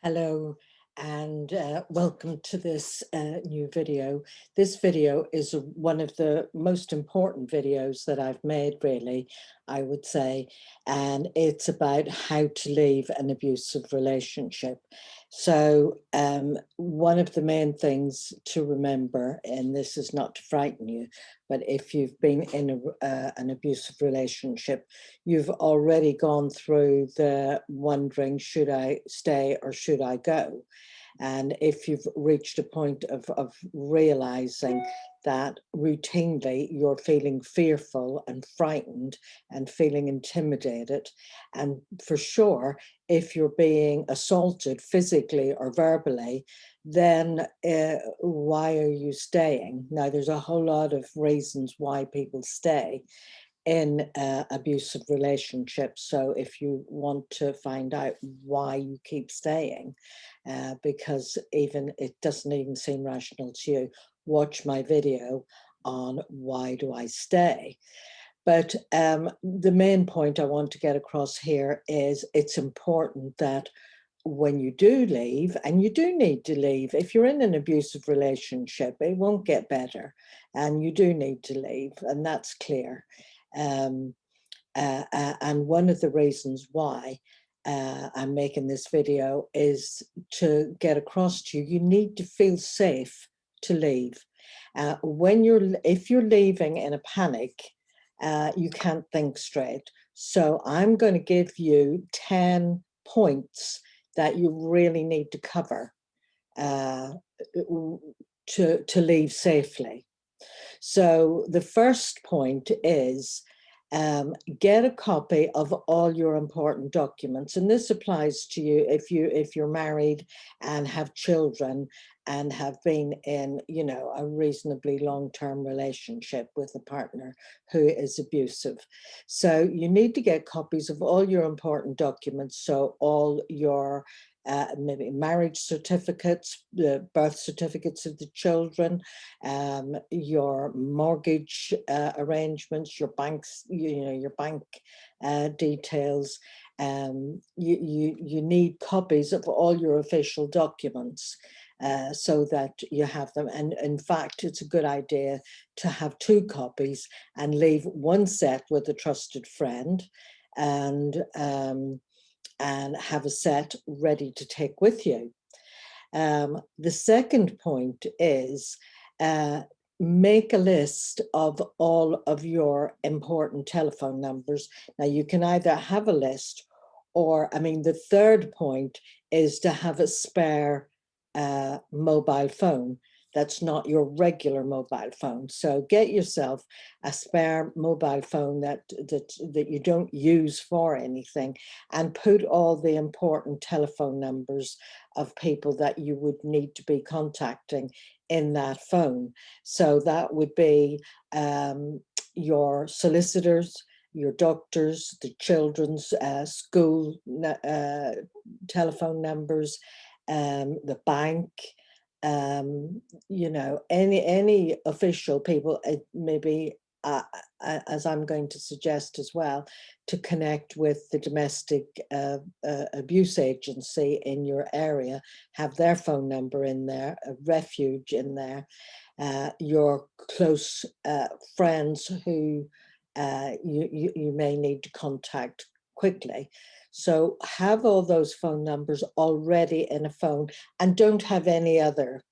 Hello and welcome to this new video. This video is one of the most important videos that I've made, really, I would say, and it's about how to leave an abusive relationship. So one of the main things to remember, and this is not to frighten you, but if you've been in an abusive relationship, you've already gone through the wondering, should I stay or should I go? And if you've reached a point of realizing that routinely you're feeling fearful and frightened and feeling intimidated, and for sure, if you're being assaulted physically or verbally, then why are you staying? Now, there's a whole lot of reasons why people stay in abusive relationships. So if you want to find out why you keep staying, because even it doesn't even seem rational to you, watch my video on why do I stay. But the main point I want to get across here is it's important that when you do leave, and you do need to leave, if you're in an abusive relationship, it won't get better, and you do need to leave, and that's clear. Um, and one of the reasons why I'm making this video is to get across to you, you need to feel safe to leave. If you're leaving in a panic, you can't think straight. So I'm going to give you 10 points that you really need to cover uh, to leave safely. So the first point is get a copy of all your important documents, and this applies to you if you're married and have children and have been in, you know, a reasonably long-term relationship with a partner who is abusive. So you need to get copies of all your important documents, so all your maybe marriage certificates, the birth certificates of the children, your mortgage arrangements, your banks, your bank details. You need copies of all your official documents so that you have them. And in fact, it's a good idea to have two copies and leave one set with a trusted friend, and have a set ready to take with you. The second point is make a list of all of your important telephone numbers. Now, you can either have a list or, I mean, the third point is to have a spare mobile phone that's not your regular mobile phone. So get yourself a spare mobile phone that you don't use for anything, and put all the important telephone numbers of people that you would need to be contacting in that phone. So that would be your solicitors, your doctors, the children's school telephone numbers, the bank, any official people, maybe as I'm going to suggest as well, to connect with the domestic abuse agency in your area, have their phone number in there, a refuge in there, your close friends who you may need to contact quickly. So have all those phone numbers already in a phone, and don't have any other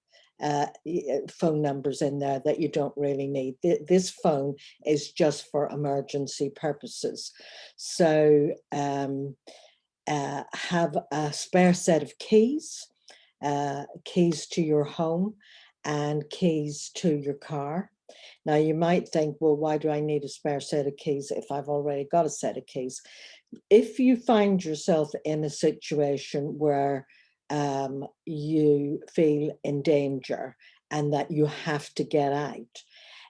phone numbers in there that you don't really need. This phone is just for emergency purposes. So have a spare set of keys, keys to your home and keys to your car. Now, you might think, well, why do I need a spare set of keys if I've already got a set of keys? If you find yourself in a situation where you feel in danger and that you have to get out,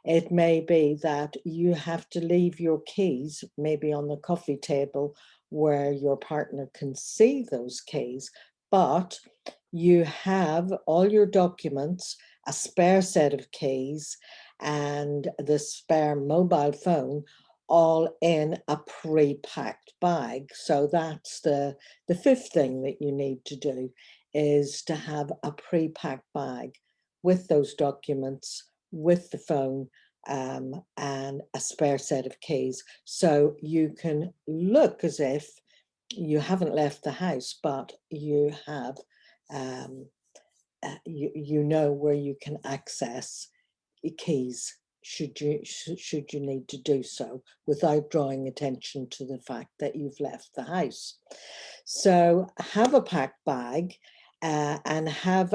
it may be that you have to leave your keys maybe on the coffee table where your partner can see those keys, but you have all your documents, a spare set of keys, and the spare mobile phone all in a pre-packed bag. So that's the fifth thing that you need to do, is to have a pre-packed bag with those documents, with the phone, and a spare set of keys. So you can look as if you haven't left the house, but you have, you know where you can access keys should you need to do so without drawing attention to the fact that you've left the house. So have a packed bag, and have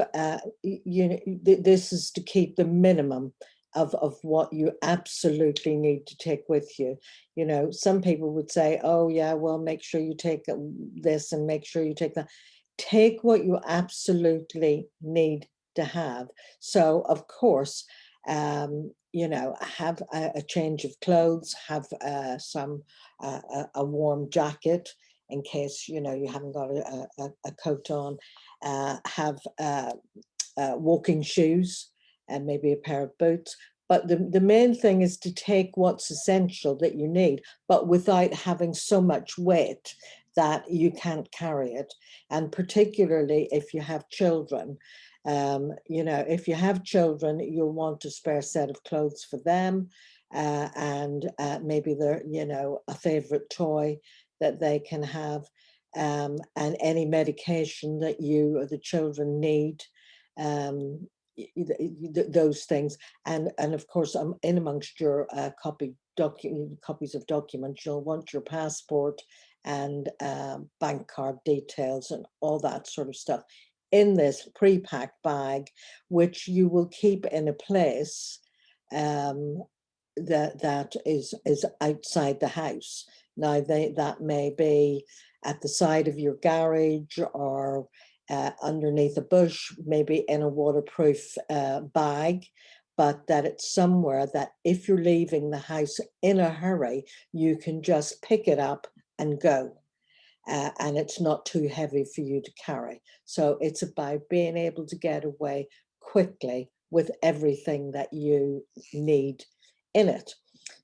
this is to keep the minimum of what you absolutely need to take with you. You know, some people would say, oh yeah, well, make sure you take this and make sure you take that. Take what you absolutely need to have. So of course, you know, have a change of clothes, have a warm jacket in case, you know, you haven't got a coat on, have walking shoes and maybe a pair of boots. But the main thing is to take what's essential that you need, but without having so much weight that you can't carry it. And particularly if you have children, you know, if you have children, you'll want a spare set of clothes for them, and maybe they're, you know, a favorite toy that they can have, and any medication that you or the children need, um, those things. And of course, in amongst your copies of documents, you'll want your passport and bank card details and all that sort of stuff in this pre-packed bag, which you will keep in a place um, that is outside the house. Now that may be at the side of your garage, or underneath a bush, maybe in a waterproof bag, but that it's somewhere that if you're leaving the house in a hurry, you can just pick it up and go. And it's not too heavy for you to carry. So it's about being able to get away quickly with everything that you need in it.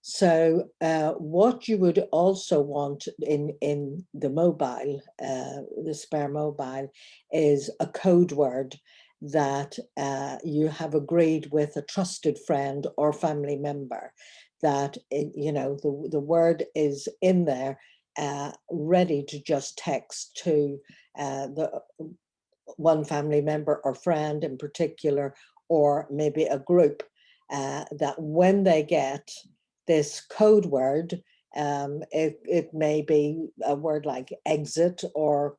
So what you would also want in the mobile, the spare mobile, is a code word that you have agreed with a trusted friend or family member, that you know, the word is in there, ready to just text to the one family member or friend in particular, or maybe a group, that when they get this code word, it may be a word like exit or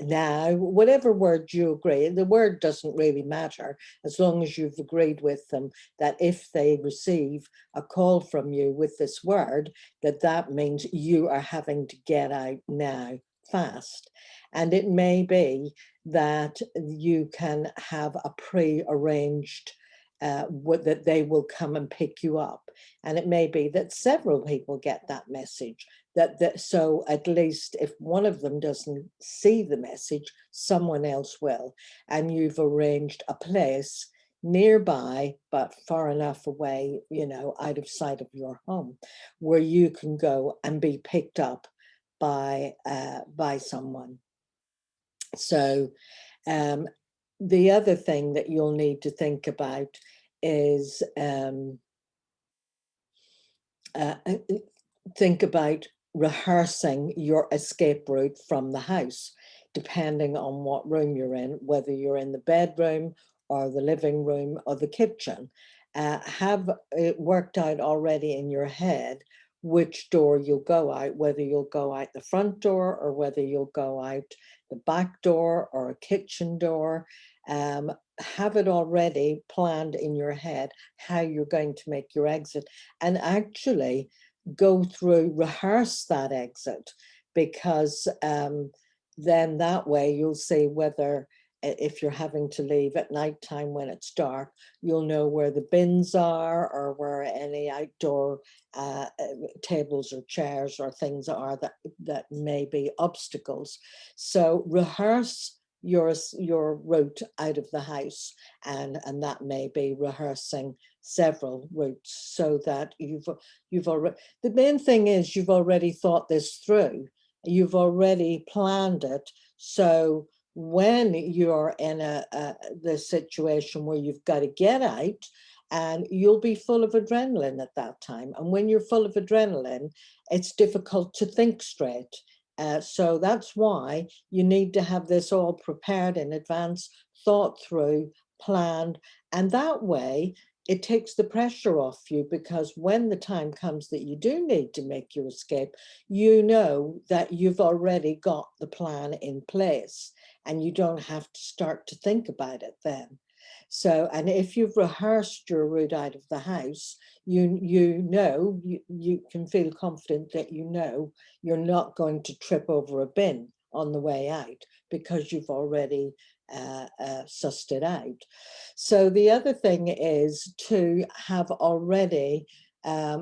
now, whatever word you agree, the word doesn't really matter as long as you've agreed with them that if they receive a call from you with this word, that means you are having to get out now fast. And it may be that you can have a pre-arranged that they will come and pick you up. And it may be that several people get that message, so at least if one of them doesn't see the message, someone else will. And you've arranged a place nearby, but far enough away, you know, out of sight of your home, where you can go and be picked up by someone. So the other thing that you'll need to think about is think about rehearsing your escape route from the house, depending on what room you're in, whether you're in the bedroom or the living room or the kitchen. Have it worked out already in your head which door you'll go out, whether you'll go out the front door or whether you'll go out the back door or a kitchen door. Have it already planned in your head how you're going to make your exit, and actually go through, rehearse that exit, because then that way you'll see whether, if you're having to leave at nighttime when it's dark, you'll know where the bins are or where any outdoor tables or chairs or things are that may be obstacles. So rehearse your route out of the house, and that may be rehearsing several routes, so that you've already, the main thing is you've already thought this through, you've already planned it. So when you're in the situation where you've got to get out, and you'll be full of adrenaline at that time. And when you're full of adrenaline, it's difficult to think straight. So that's why you need to have this all prepared in advance, thought through, planned, and that way it takes the pressure off you, because when the time comes that you do need to make your escape, you know that you've already got the plan in place and you don't have to start to think about it then. So, and if you've rehearsed your route out of the house, you can feel confident that you know you're not going to trip over a bin on the way out, because you've already sussed it out. So the other thing is to have already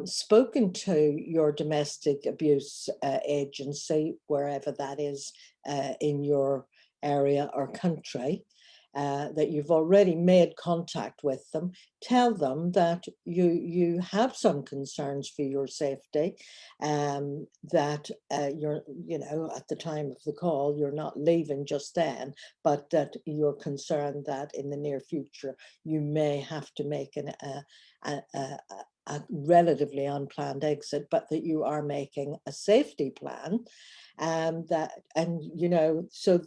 spoken to your domestic abuse agency, wherever that is in your area or country, that you've already made contact with them. Tell them that you have some concerns for your safety, that you're, at the time of the call, you're not leaving just then, but that you're concerned that in the near future you may have to make a relatively unplanned exit, but that you are making a safety plan. So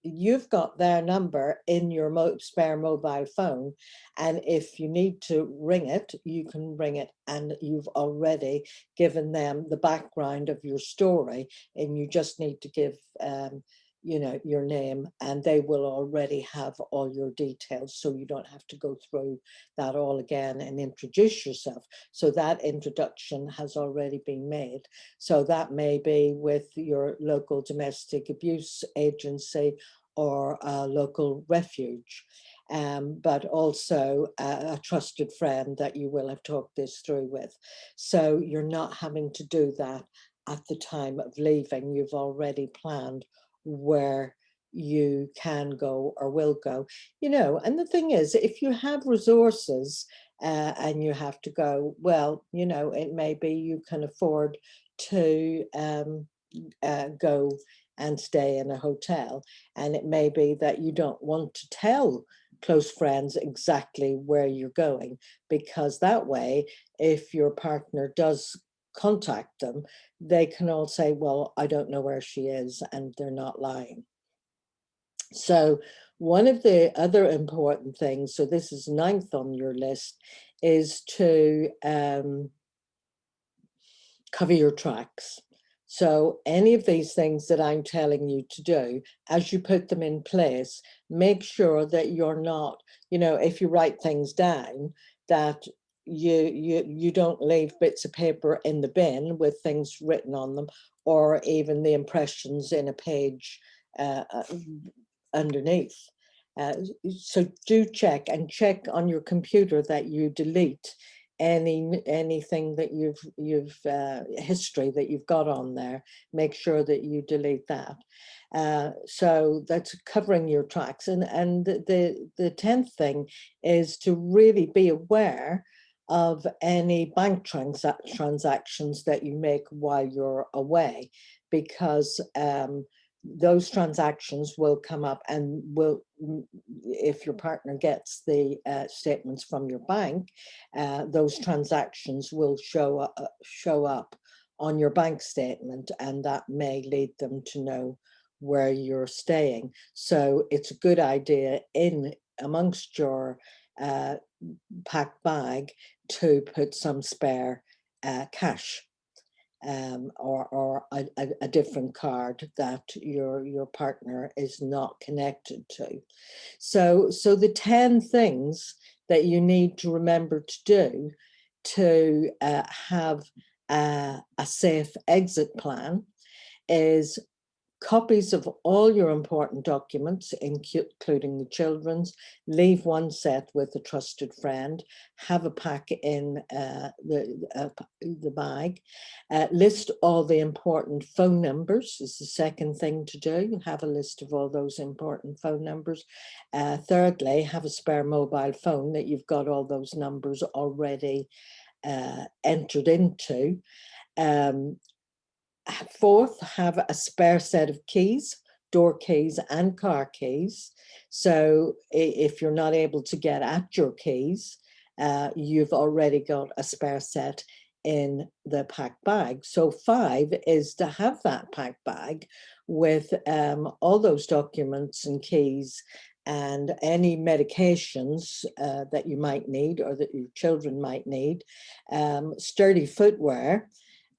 you've got their number in your spare mobile phone, and if you need to ring it, you can ring it, and you've already given them the background of your story, and you just need to give your name, and they will already have all your details, so you don't have to go through that all again and introduce yourself. So that introduction has already been made. So that may be with your local domestic abuse agency or a local refuge, but also a trusted friend that you will have talked this through with. So you're not having to do that at the time of leaving. You've already planned where you can go or will go, and the thing is, if you have resources and you have to go, well, it may be you can afford to go and stay in a hotel, and it may be that you don't want to tell close friends exactly where you're going, because that way, if your partner does contact them, they can all say, well, I don't know where she is, and they're not lying. So one of the other important things, so this is 9th on your list, is to cover your tracks. So any of these things that I'm telling you to do, as you put them in place, make sure that you're not, if you write things down, that you don't leave bits of paper in the bin with things written on them, or even the impressions in a page underneath. So do check on your computer that you delete anything that you've history that you've got on there. Make sure that you delete that. So that's covering your tracks. And the 10th thing is to really be aware of any bank transactions that you make while you're away, because those transactions will come up, and if your partner gets the statements from your bank, those transactions will show up on your bank statement, and that may lead them to know where you're staying. So it's a good idea amongst your packed bag to put some spare cash, or a different card that your partner is not connected to. So the 10 things that you need to remember to do to have a safe exit plan is copies of all your important documents, including the children's. Leave one set with a trusted friend. Have a pack in the bag. List all the important phone numbers is the second thing to do. Have a list of all those important phone numbers. Thirdly, have a spare mobile phone that you've got all those numbers already entered into. Fourth, have a spare set of keys door keys and car keys. So if you're not able to get at your keys, you've already got a spare set in the packed bag. So 5 is to have that packed bag with all those documents and keys and any medications that you might need or that your children might need, sturdy footwear,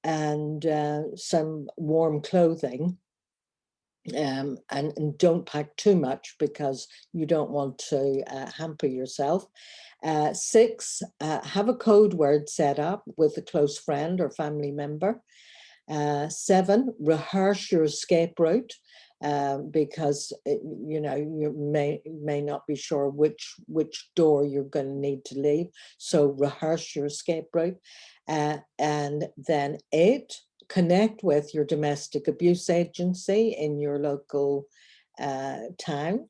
and some warm clothing. And don't pack too much because you don't want to hamper yourself. 6, have a code word set up with a close friend or family member. 7, rehearse your escape route, because you may not be sure which door you're going to need to leave. So rehearse your escape route. And then 8, connect with your domestic abuse agency in your local town.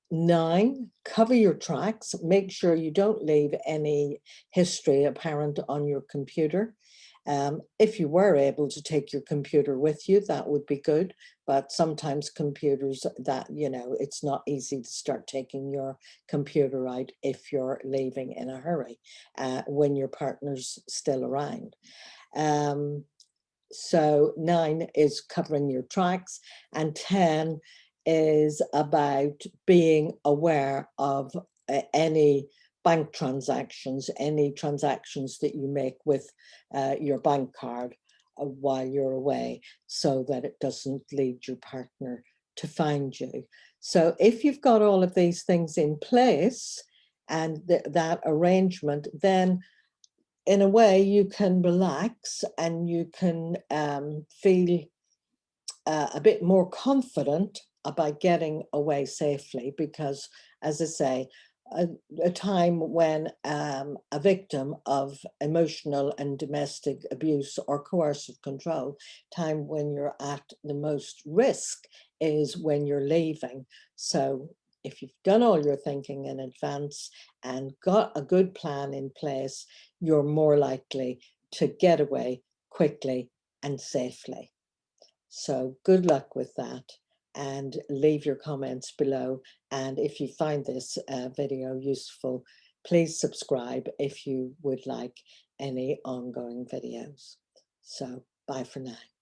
9, cover your tracks. Make sure you don't leave any history apparent on your computer. If you were able to take your computer with you, that would be good. But sometimes computers that, it's not easy to start taking your computer out if you're leaving in a hurry when your partner's still around. So 9 is covering your tracks, and 10 is about being aware of any bank transactions, any transactions that you make with your bank card while you're away, so that it doesn't lead your partner to find you. So if you've got all of these things in place and that arrangement, then in a way you can relax and you can feel a bit more confident about getting away safely, because, as I say, a time when a victim of emotional and domestic abuse or coercive control, time when you're at the most risk is when you're leaving. So if you've done all your thinking in advance and got a good plan in place, you're more likely to get away quickly and safely. So good luck with that, and leave your comments below. And if you find this video useful, please subscribe if you would like any ongoing videos. So bye for now.